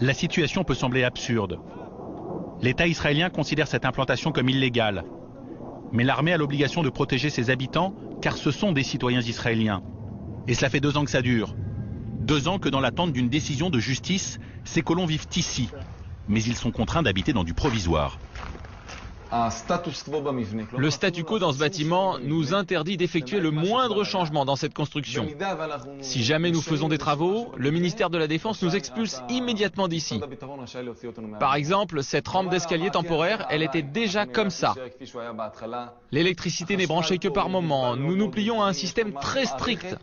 La situation peut sembler absurde. L'État israélien considère cette implantation comme illégale. Mais l'armée a l'obligation de protéger ses habitants car ce sont des citoyens israéliens. Et cela fait 2 ans que ça dure. 2 ans que dans l'attente d'une décision de justice, ces colons vivent ici. Mais ils sont contraints d'habiter dans du provisoire. Le statu quo dans ce bâtiment nous interdit d'effectuer le moindre changement dans cette construction. Si jamais nous faisons des travaux, le ministère de la Défense nous expulse immédiatement d'ici. Par exemple, cette rampe d'escalier temporaire, elle était déjà comme ça. L'électricité n'est branchée que par moment. Nous nous plions à un système très strict.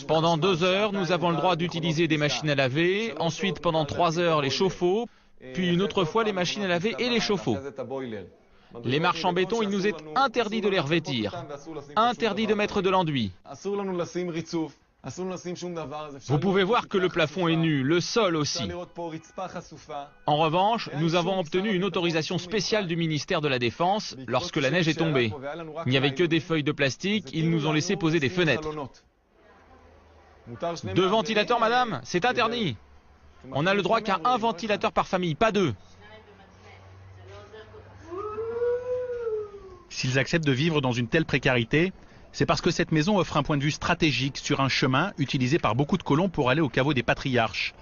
Pendant 2 heures, nous avons le droit d'utiliser des machines à laver, ensuite pendant 3 heures les chauffe-eau, puis une autre fois les machines à laver et les chauffe-eau. Les marches en béton, il nous est interdit de les revêtir, interdit de mettre de l'enduit. Vous pouvez voir que le plafond est nu, le sol aussi. En revanche, nous avons obtenu une autorisation spéciale du ministère de la Défense lorsque la neige est tombée. Il n'y avait que des feuilles de plastique, ils nous ont laissé poser des fenêtres. 2 ventilateurs, madame, c'est interdit. On n'a le droit qu'à 1 ventilateur par famille, pas 2. S'ils acceptent de vivre dans une telle précarité, c'est parce que cette maison offre un point de vue stratégique sur un chemin utilisé par beaucoup de colons pour aller au caveau des patriarches.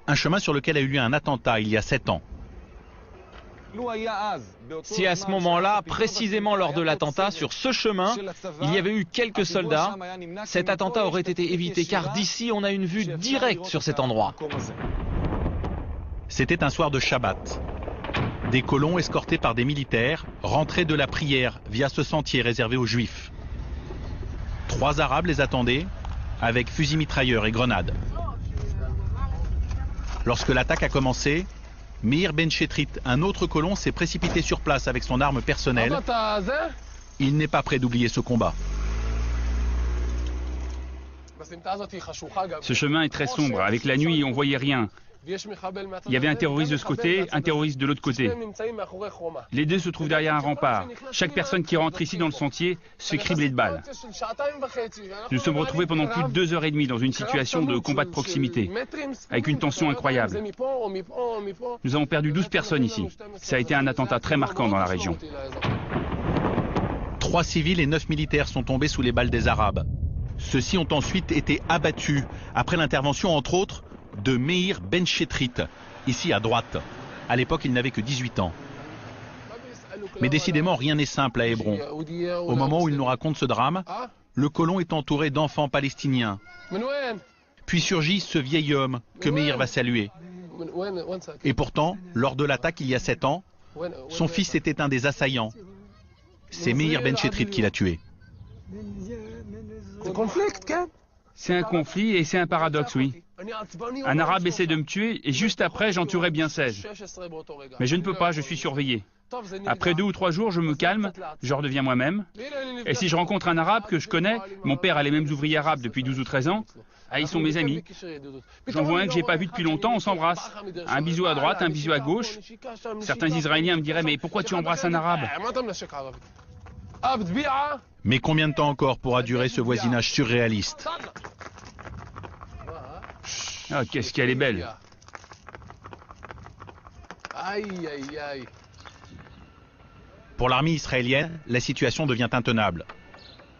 Un chemin sur lequel a eu lieu un attentat il y a 7 ans. Si à ce moment-là, précisément lors de l'attentat, sur ce chemin, il y avait eu quelques soldats, cet attentat aurait été évité car d'ici on a une vue directe sur cet endroit. C'était un soir de Shabbat. Des colons escortés par des militaires rentraient de la prière via ce sentier réservé aux Juifs. 3 Arabes les attendaient avec fusils mitrailleurs et grenades. Lorsque l'attaque a commencé, Meir Ben Chetrit, un autre colon, s'est précipité sur place avec son arme personnelle. Il n'est pas prêt d'oublier ce combat. Ce chemin est très sombre. Avec la nuit, on ne voyait rien. Il y avait un terroriste de ce côté, un terroriste de l'autre côté. Les deux se trouvent derrière un rempart. Chaque personne qui rentre ici dans le sentier se fait cribler de balles. Nous sommes retrouvés pendant plus de 2 heures et demie dans une situation de combat de proximité, avec une tension incroyable. Nous avons perdu 12 personnes ici. Ça a été un attentat très marquant dans la région. 3 civils et 9 militaires sont tombés sous les balles des Arabes. Ceux-ci ont ensuite été abattus, après l'intervention entre autres de Meir Ben Chetrit, ici à droite. À l'époque, il n'avait que 18 ans. Mais décidément, rien n'est simple à Hébron. Au moment où il nous raconte ce drame, le colon est entouré d'enfants palestiniens. Puis surgit ce vieil homme que Meir va saluer. Et pourtant, lors de l'attaque il y a 7 ans, son fils était un des assaillants. C'est Meir Ben Chetrit qui l'a tué. C'est un conflit et c'est un paradoxe, oui. Un arabe essaie de me tuer et juste après j'en tuerai bien 16. Mais je ne peux pas, je suis surveillé. Après 2 ou 3 jours, je me calme, je redeviens moi-même. Et si je rencontre un arabe que je connais, mon père a les mêmes ouvriers arabes depuis 12 ou 13 ans, ils sont mes amis. J'en vois un que j'ai pas vu depuis longtemps, on s'embrasse. Un bisou à droite, un bisou à gauche. Certains Israéliens me diraient, mais pourquoi tu embrasses un arabe ? Mais combien de temps encore pourra durer ce voisinage surréaliste ? Ah, qu'est-ce qu'elle est belle. Pour l'armée israélienne, la situation devient intenable.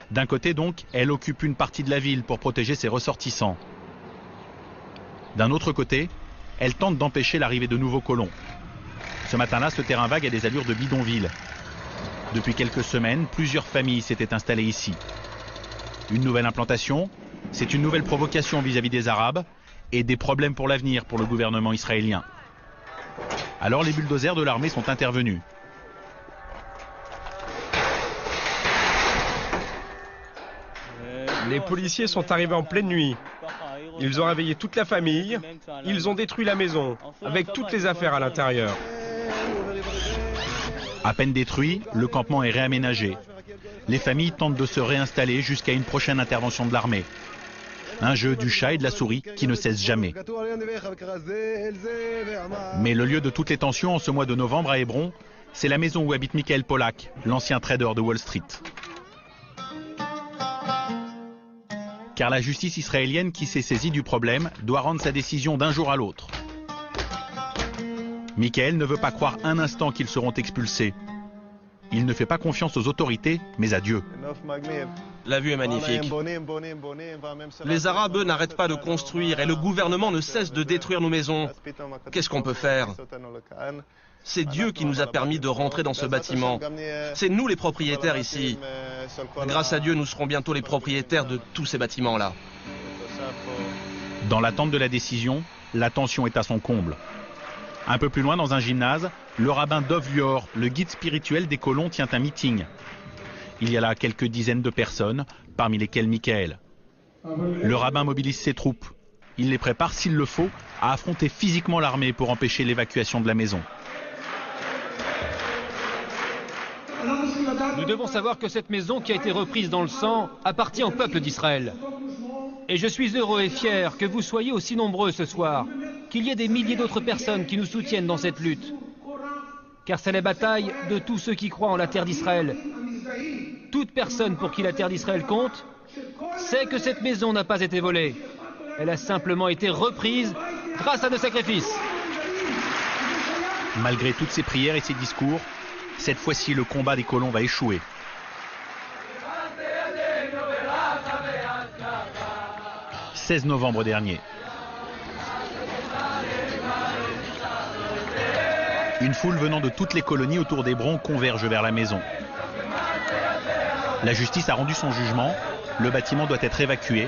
D'un côté donc, elle occupe une partie de la ville pour protéger ses ressortissants. D'un autre côté, elle tente d'empêcher l'arrivée de nouveaux colons. Ce matin-là, ce terrain vague a des allures de bidonville. Depuis quelques semaines, plusieurs familles s'étaient installées ici. Une nouvelle implantation, c'est une nouvelle provocation vis-à-vis des Arabes et des problèmes pour l'avenir pour le gouvernement israélien. Alors les bulldozers de l'armée sont intervenus. Les policiers sont arrivés en pleine nuit. Ils ont réveillé toute la famille. Ils ont détruit la maison, avec toutes les affaires à l'intérieur. À peine détruit, le campement est réaménagé. Les familles tentent de se réinstaller jusqu'à une prochaine intervention de l'armée. Un jeu du chat et de la souris qui ne cesse jamais. Mais le lieu de toutes les tensions en ce mois de novembre à Hébron, c'est la maison où habite Michael Pollack, l'ancien trader de Wall Street. Car la justice israélienne qui s'est saisie du problème doit rendre sa décision d'un jour à l'autre. Michael ne veut pas croire un instant qu'ils seront expulsés. Il ne fait pas confiance aux autorités, mais à Dieu. La vue est magnifique. Les Arabes, eux, n'arrêtent pas de construire et le gouvernement ne cesse de détruire nos maisons. Qu'est-ce qu'on peut faire? C'est Dieu qui nous a permis de rentrer dans ce bâtiment. C'est nous les propriétaires ici. Grâce à Dieu, nous serons bientôt les propriétaires de tous ces bâtiments-là. Dans l'attente de la décision, la tension est à son comble. Un peu plus loin, dans un gymnase, le rabbin Dov Lior, le guide spirituel des colons, tient un meeting. Il y a là quelques dizaines de personnes, parmi lesquelles Michael. Le rabbin mobilise ses troupes. Il les prépare, s'il le faut, à affronter physiquement l'armée pour empêcher l'évacuation de la maison. Nous devons savoir que cette maison qui a été reprise dans le sang appartient au peuple d'Israël. Et je suis heureux et fier que vous soyez aussi nombreux ce soir, qu'il y ait des milliers d'autres personnes qui nous soutiennent dans cette lutte. Car c'est la bataille de tous ceux qui croient en la terre d'Israël. Toute personne pour qui la terre d'Israël compte sait que cette maison n'a pas été volée. Elle a simplement été reprise grâce à nos sacrifices. Malgré toutes ces prières et ces discours, cette fois-ci le combat des colons va échouer. « 16 novembre dernier. Une foule venant de toutes les colonies autour d'Hébron converge vers la maison. La justice a rendu son jugement, le bâtiment doit être évacué.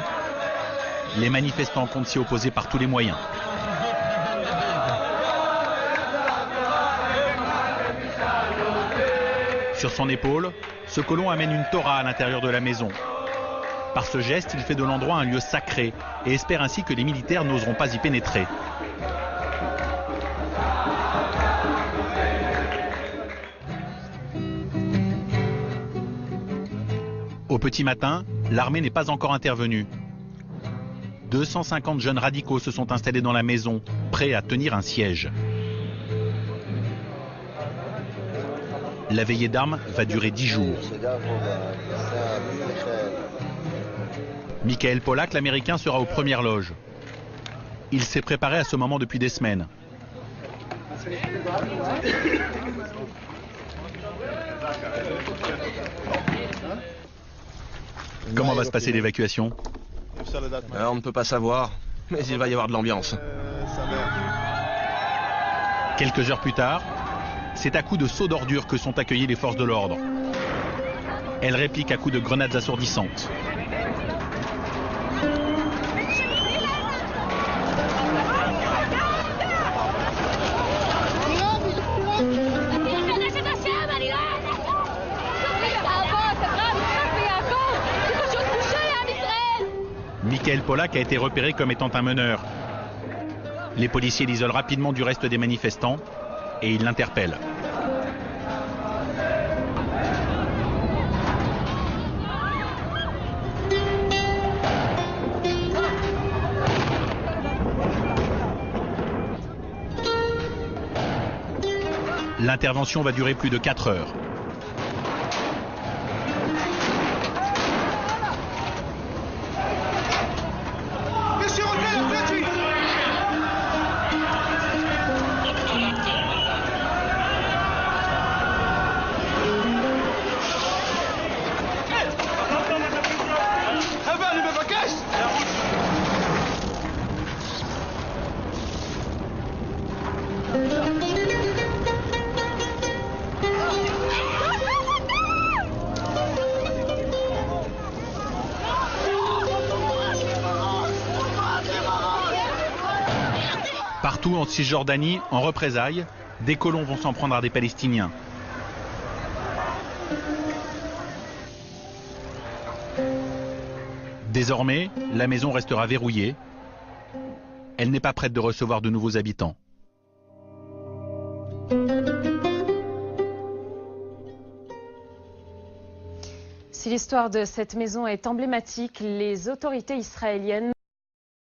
Les manifestants comptent s'y opposer par tous les moyens. Sur son épaule, ce colon amène une Torah à l'intérieur de la maison. Par ce geste, il fait de l'endroit un lieu sacré et espère ainsi que les militaires n'oseront pas y pénétrer. Au petit matin, l'armée n'est pas encore intervenue. 250 jeunes radicaux se sont installés dans la maison, prêts à tenir un siège. La veillée d'armes va durer 10 jours. Michael Pollack, l'Américain, sera aux premières loges. Il s'est préparé à ce moment depuis des semaines. Comment va se passer l'évacuation? On ne peut pas savoir, mais il va y avoir de l'ambiance. Quelques heures plus tard, c'est à coups de seaux d'ordures que sont accueillies les forces de l'ordre. Elles répliquent à coups de grenades assourdissantes. Michael Pollack a été repéré comme étant un meneur. Les policiers l'isolent rapidement du reste des manifestants et ils l'interpellent. L'intervention va durer plus de 4 heures. Partout en Cisjordanie, en représailles, des colons vont s'en prendre à des Palestiniens. Désormais, la maison restera verrouillée. Elle n'est pas prête de recevoir de nouveaux habitants. Si l'histoire de cette maison est emblématique, les autorités israéliennes